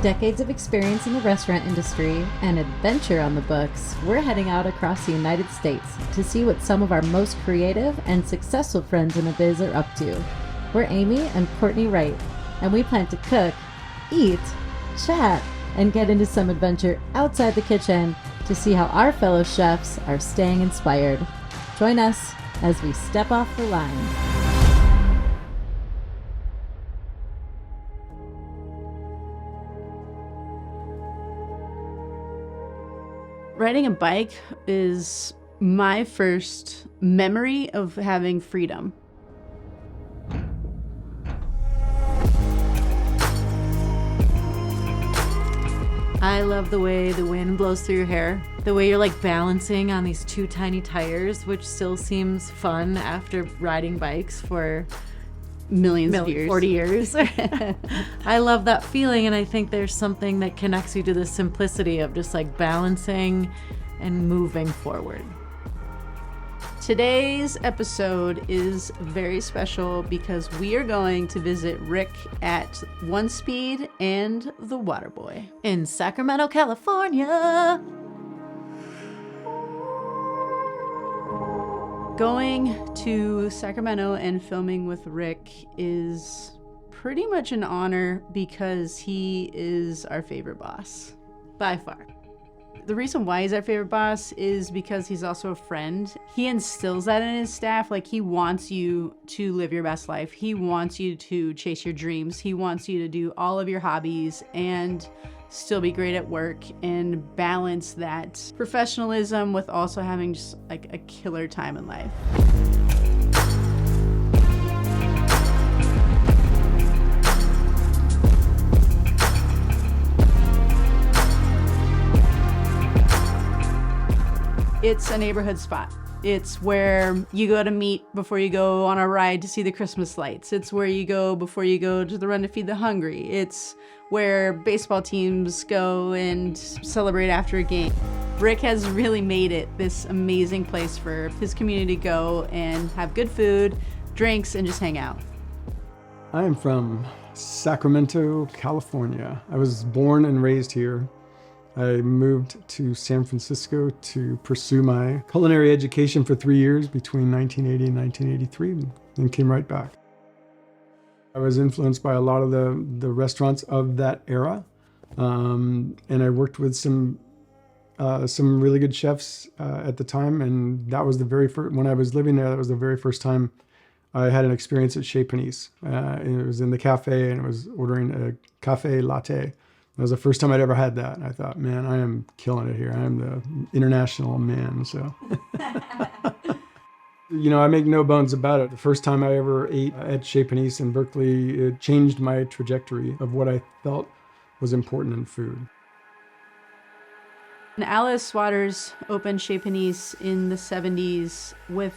decades of experience in the restaurant industry and adventure on the books, we're heading out across the United States to see what some of our most creative and successful friends in the biz are up to. We're Amy and Courtney Wright, and we plan to cook, eat, chat, and get into some adventure outside the kitchen to see how our fellow chefs are staying inspired. Join us as we step off the line. Riding a bike is my first memory of having freedom. I love the way the wind blows through your hair, the way you're like balancing on these two tiny tires, which still seems fun after riding bikes for millions of years. 40 years. I love that feeling, and I think there's something that connects you to the simplicity of just like balancing and moving forward. Today's episode is very special because we are going to visit Rick at Onespeed and the Waterboy in Sacramento, California. Going to Sacramento and filming with Rick is pretty much an honor because he is our favorite boss, by far. The reason why he's our favorite boss is because he's also a friend. He instills that in his staff. Like, he wants you to live your best life. He wants you to chase your dreams. He wants you to do all of your hobbies and still be great at work and balance that professionalism with also having just like a killer time in life. It's a neighborhood spot. It's where you go to meet before you go on a ride to see the Christmas lights. It's where you go before you go to the Run to Feed the Hungry. It's where baseball teams go and celebrate after a game. Rick has really made it this amazing place for his community to go and have good food, drinks, and just hang out. I am from Sacramento, California. I was born and raised here. I moved to San Francisco to pursue my culinary education for 3 years between 1980 and 1983, and came right back. I was influenced by a lot of the restaurants of that era, and I worked with some really good chefs at the time, and that was the very first, when I was living there, that was the very first time I had an experience at Chez Panisse. It was in the cafe, and I was ordering a cafe latte. That was the first time I'd ever had that. And I thought, man, I am killing it here. I am the international man, so. You know, I make no bones about it. The first time I ever ate at Chez Panisse in Berkeley, it changed my trajectory of what I felt was important in food. And Alice Waters opened Chez Panisse in the 70s with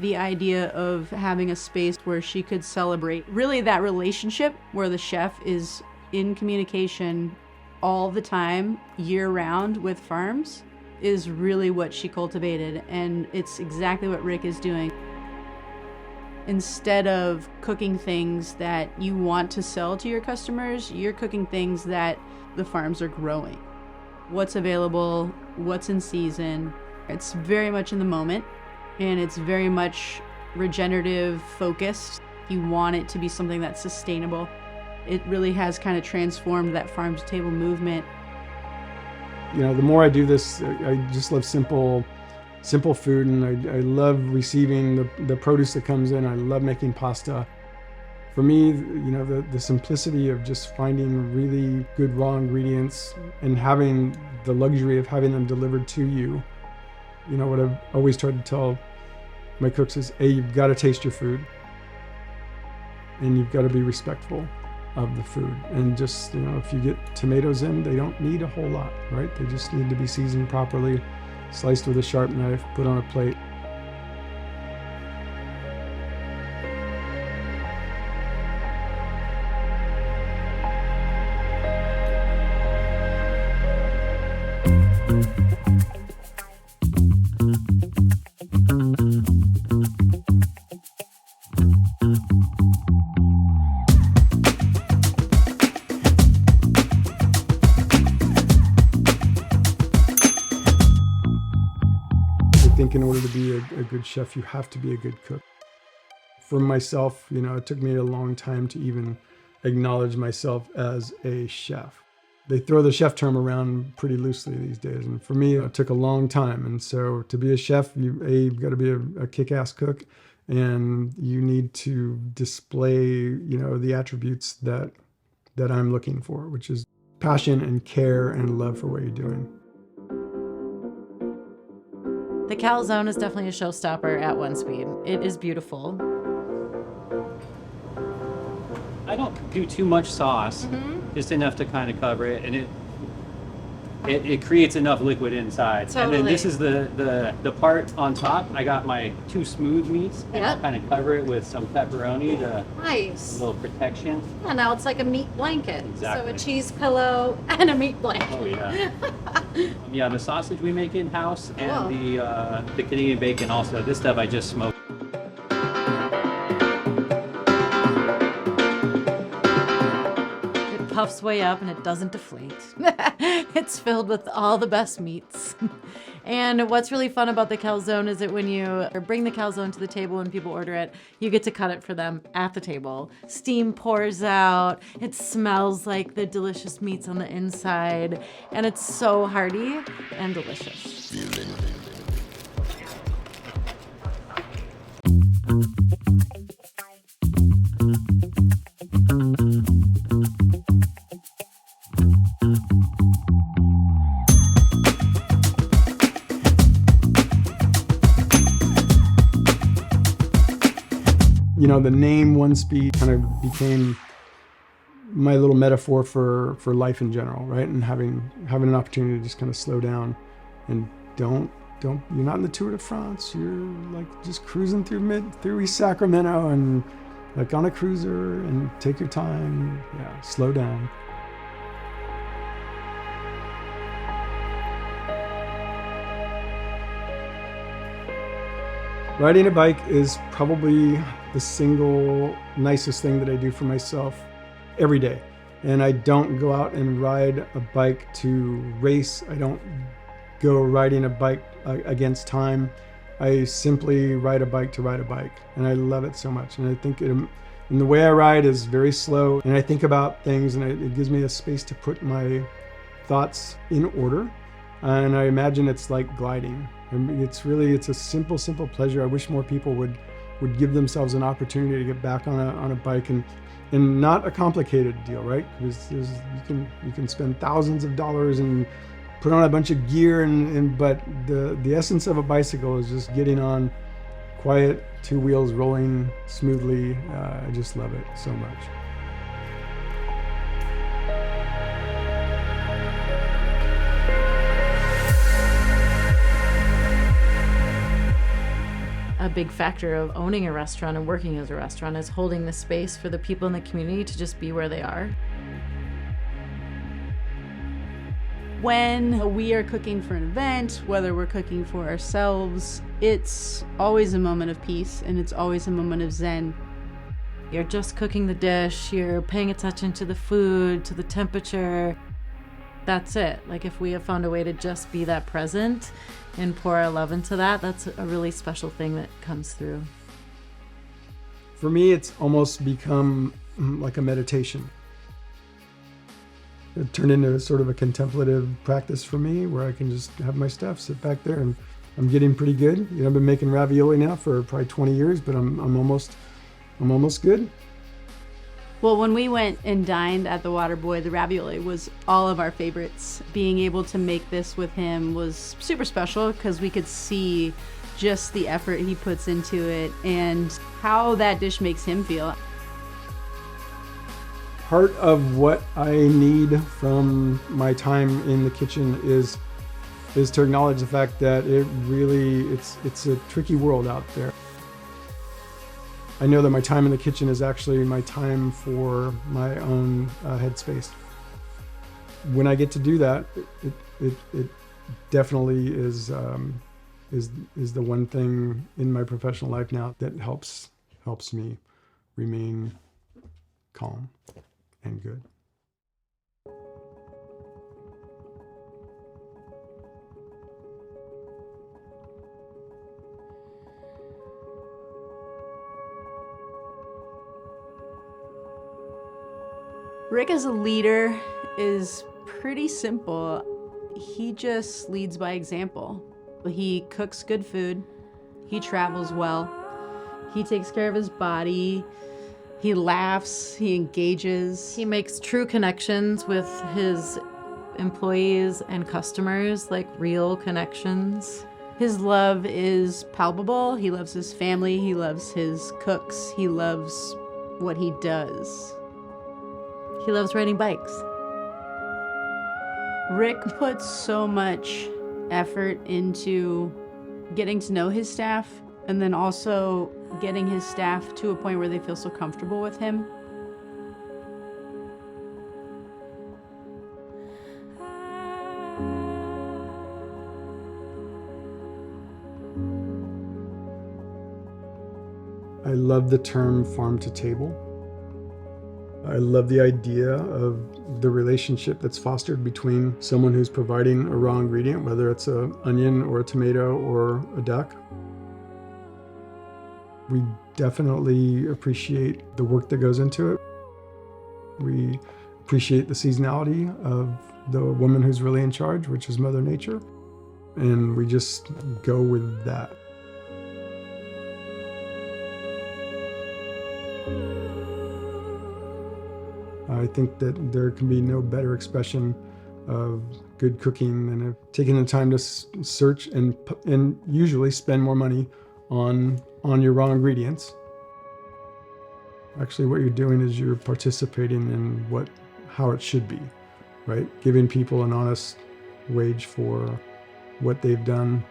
the idea of having a space where she could celebrate really that relationship where the chef is in communication all the time, year-round with farms, is really what she cultivated, and it's exactly what Rick is doing. Instead of cooking things that you want to sell to your customers, you're cooking things that the farms are growing. What's available, what's in season. It's very much in the moment, and it's very much regenerative focused. You want it to be something that's sustainable. It really has kind of transformed that farm to table movement. You know, the more I do this, I just love simple food, and I love receiving the produce that comes in. I love making pasta. For me, you know, the simplicity of just finding really good raw ingredients and having the luxury of having them delivered to you. You know, what I've always tried to tell my cooks is, A, you've got to taste your food, and you've got to be respectful of the food. And just, you know, if you get tomatoes in, they don't need a whole lot, right? They just need to be seasoned properly, sliced with a sharp knife, put on a plate. think in order to be a good chef, you have to be a good cook. For myself, it took me a long time to even acknowledge myself as a chef. They throw the chef term around pretty loosely these days, and for me, it took a long time. And so to be a chef, you've got to be a kick-ass cook, and you need to display, the attributes that I'm looking for, which is passion and care and love for what you're doing. The calzone is definitely a showstopper at Onespeed. It is beautiful. I don't do too much sauce, just enough to kind of cover it, and it creates enough liquid inside. Totally. And then this is the part on top. I got my 2 smooth meats, and I'll kind of cover it with some pepperoni to Nice. a little protection. Yeah, now it's like a meat blanket. Exactly. So a cheese pillow and a meat blanket. Oh yeah. Yeah, the sausage we make in house, and the Canadian bacon also. This stuff I just smoked. Puffs way up and it doesn't deflate. It's filled with all the best meats. And what's really fun about the calzone is that when you bring the calzone to the table when people order it, you get to cut it for them at the table. Steam pours out, it smells like the delicious meats on the inside, and it's so hearty and delicious. The name Onespeed kind of became my little metaphor for life in general, right? And having an opportunity to just kind of slow down and don't you're not in the Tour de France. You're like just cruising through East Sacramento and like on a cruiser, and take your time. Yeah, slow down. Riding a bike is probably the single nicest thing that I do for myself every day. And I don't go out and ride a bike to race. I don't go riding a bike against time. I simply ride a bike to ride a bike. And I love it so much. And I think and the way I ride is very slow. And I think about things, and it gives me a space to put my thoughts in order. And I imagine it's like gliding. I mean, it's a simple pleasure. I wish more people would give themselves an opportunity to get back on a bike, and not a complicated deal, right? Because you can spend thousands of dollars and put on a bunch of gear, but the essence of a bicycle is just getting on, quiet, 2 wheels rolling smoothly. I just love it so much. A big factor of owning a restaurant and working as a restaurant is holding the space for the people in the community to just be where they are. When we are cooking for an event, whether we're cooking for ourselves, it's always a moment of peace, and it's always a moment of zen. You're just cooking the dish, you're paying attention to the food, to the temperature. That's it. Like, if we have found a way to just be that present and pour our love into that, that's a really special thing that comes through. For me, it's almost become like a meditation. It turned into sort of a contemplative practice for me, where I can just have my stuff, sit back there, and I'm getting pretty good. I've been making ravioli now for probably 20 years, but I'm almost good. Well, when we went and dined at the Waterboy, the ravioli was all of our favorites. Being able to make this with him was super special, because we could see just the effort he puts into it and how that dish makes him feel. Part of what I need from my time in the kitchen is to acknowledge the fact that it's a tricky world out there. I know that my time in the kitchen is actually my time for my own headspace. When I get to do that, it definitely is the one thing in my professional life now that helps me remain calm and good. Rick as a leader is pretty simple. He just leads by example. He cooks good food. He travels well. He takes care of his body. He laughs. He engages. He makes true connections with his employees and customers, like real connections. His love is palpable. He loves his family. He loves his cooks. He loves what he does. He loves riding bikes. Rick puts so much effort into getting to know his staff and then also getting his staff to a point where they feel so comfortable with him. I love the term farm to table. I love the idea of the relationship that's fostered between someone who's providing a raw ingredient, whether it's an onion or a tomato or a duck. We definitely appreciate the work that goes into it. We appreciate the seasonality of the woman who's really in charge, which is Mother Nature. And we just go with that. I think that there can be no better expression of good cooking than taking the time to search and usually spend more money on your raw ingredients. Actually, what you're doing is you're participating in how it should be, right? Giving people an honest wage for what they've done.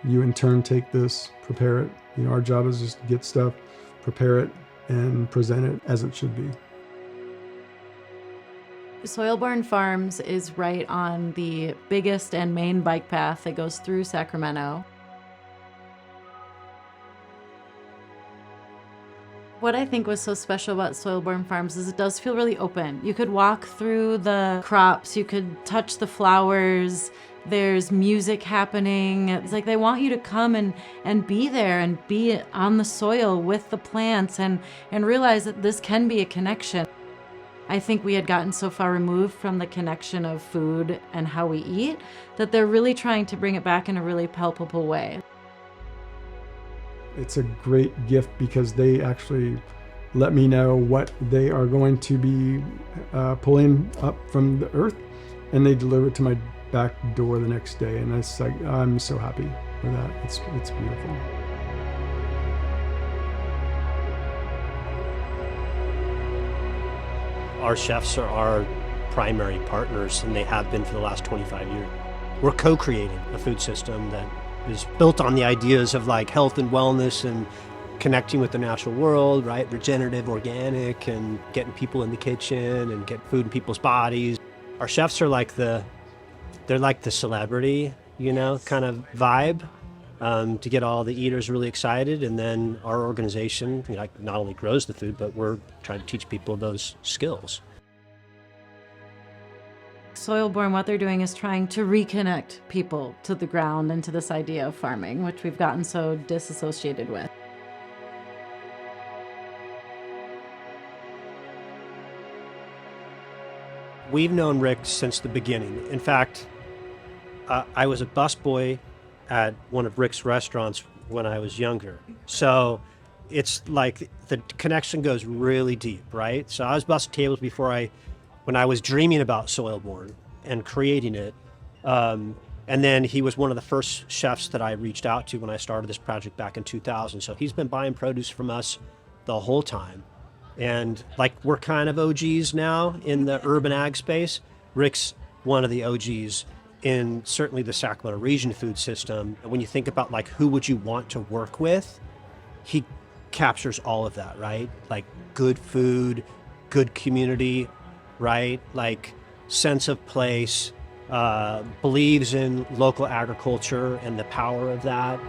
You in turn take this, prepare it. Our job is just to get stuff, prepare it, and present it as it should be. Soilborn Farms is right on the biggest and main bike path that goes through Sacramento. What I think was so special about Soilborn Farms is it does feel really open. You could walk through the crops, you could touch the flowers, there's music happening. It's like they want you to come and be there and be on the soil with the plants and realize that this can be a connection. I think we had gotten so far removed from the connection of food and how we eat that they're really trying to bring it back in a really palpable way. It's a great gift because they actually let me know what they are going to be pulling up from the earth, and they deliver it to my back door the next day. And it's like, I'm so happy with that. It's beautiful. Our chefs are our primary partners, and they have been for the last 25 years. We're co-creating a food system that is built on the ideas of like health and wellness and connecting with the natural world, right? Regenerative, organic, and getting people in the kitchen and get food in people's bodies. Our chefs are they're like the celebrity, kind of vibe to get all the eaters really excited. And then our organization, not only grows the food, but we're trying to teach people those skills. Soilborn, what they're doing is trying to reconnect people to the ground and to this idea of farming, which we've gotten so disassociated with. We've known Rick since the beginning. In fact, I was a busboy at one of Rick's restaurants when I was younger. So it's like the connection goes really deep, right? So I was bussing tables when I was dreaming about Soilborn and creating it. And then he was one of the first chefs that I reached out to when I started this project back in 2000. So he's been buying produce from us the whole time. And we're kind of OGs now in the urban ag space. Rick's one of the OGs in certainly the Sacramento region food system. And when you think about who would you want to work with, he captures all of that, right? Good food, good community, right? Sense of place, believes in local agriculture and the power of that.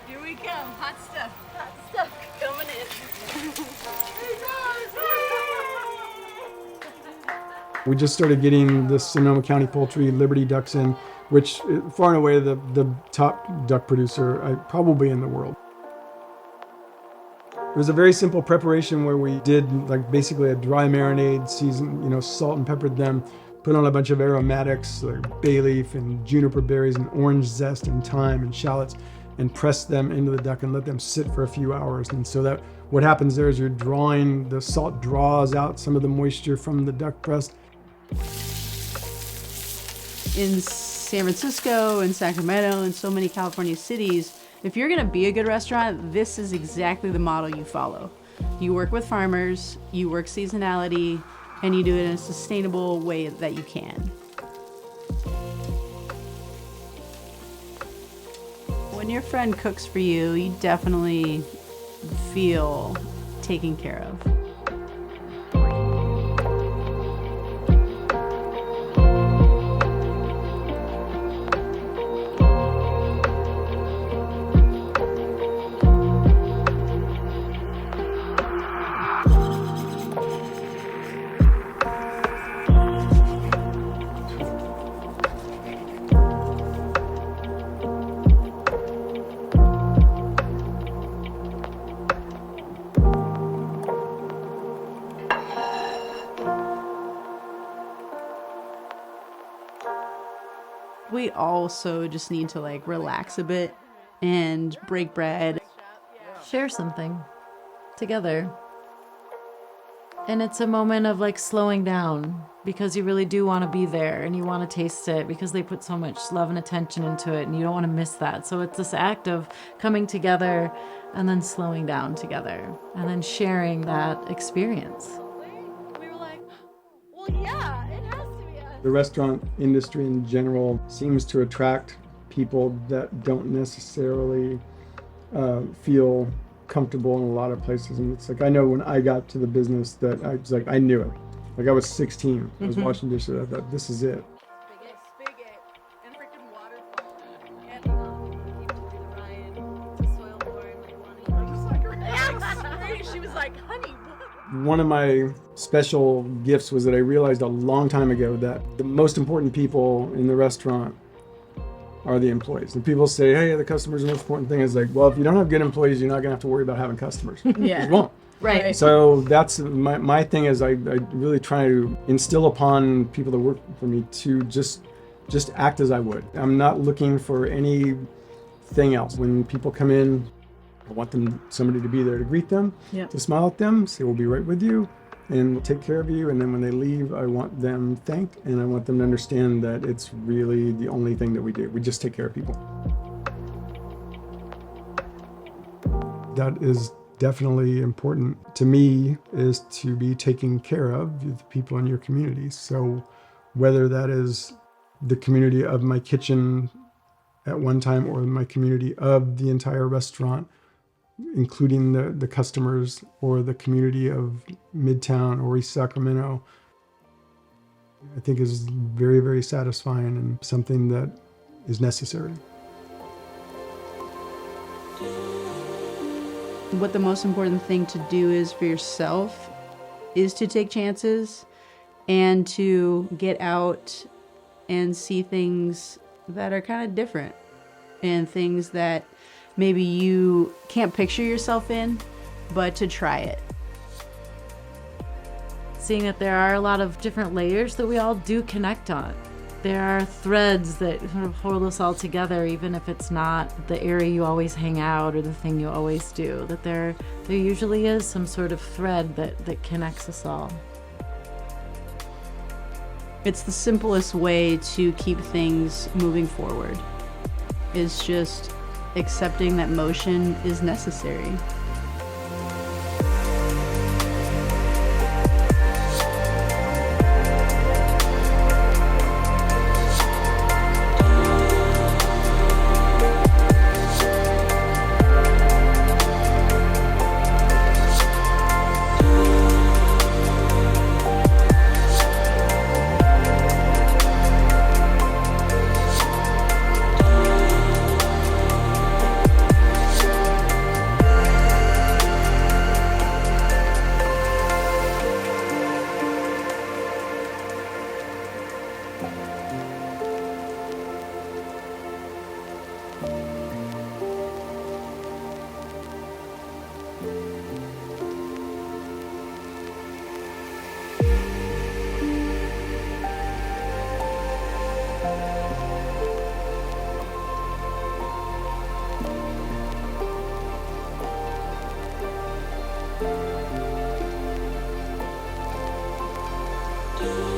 Here we go. Hot stuff coming in. We just started getting the Sonoma County poultry Liberty ducks in which far and away the top duck producer probably in the world. It was a very simple preparation where we did like basically a dry marinade, seasoned, salt and peppered them, put on a bunch of aromatics like bay leaf and juniper berries and orange zest and thyme and shallots, and press them into the duck and let them sit for a few hours. And so that what happens there is the salt draws out some of the moisture from the duck breast. In San Francisco and Sacramento and so many California cities, if you're gonna be a good restaurant, this is exactly the model you follow. You work with farmers, you work seasonality, and you do it in a sustainable way that you can. When your friend cooks for you, you definitely feel taken care of. We also just need to like relax a bit and break bread. Share something together. And it's a moment of like slowing down because you really do want to be there and you want to taste it because they put so much love and attention into it and you don't want to miss that. So it's this act of coming together and then slowing down together and then sharing that experience. We were like, well, yeah, it has to be us. The restaurant industry in general seems to attract people that don't necessarily feel comfortable in a lot of places. And it's like, I know when I got to the business that I knew it. Like I was 16, I was washing dishes, I thought, this is it. Spigot, and freaking Waterboy, and came to do the Ryan to soil born, like Lonnie. She was like, honey, what? One of my special gifts was that I realized a long time ago that the most important people in the restaurant are the employees. And people say, hey, the customer's the most important thing. It's like, well, if you don't have good employees, you're not gonna have to worry about having customers. Yeah. You won't. Right. So that's my thing is I really try to instill upon people that work for me to just act as I would. I'm not looking for anything else. When people come in, I want somebody to be there to greet them, to smile at them, say we'll be right with you, and we'll take care of you. And then when they leave, I want them thanked, and I want them to understand that it's really the only thing that we do. We just take care of people. That is definitely important to me, is to be taking care of the people in your community. So whether that is the community of my kitchen at one time or my community of the entire restaurant, including the customers, or the community of Midtown or East Sacramento, I think is very, very satisfying and something that is necessary. What the most important thing to do is for yourself is to take chances and to get out and see things that are kind of different and things that maybe you can't picture yourself in, but to try it. Seeing that there are a lot of different layers that we all do connect on. There are threads that sort of hold us all together, even if it's not the area you always hang out or the thing you always do. That there usually is some sort of thread that connects us all. It's the simplest way to keep things moving forward. Is just accepting that motion is necessary. do.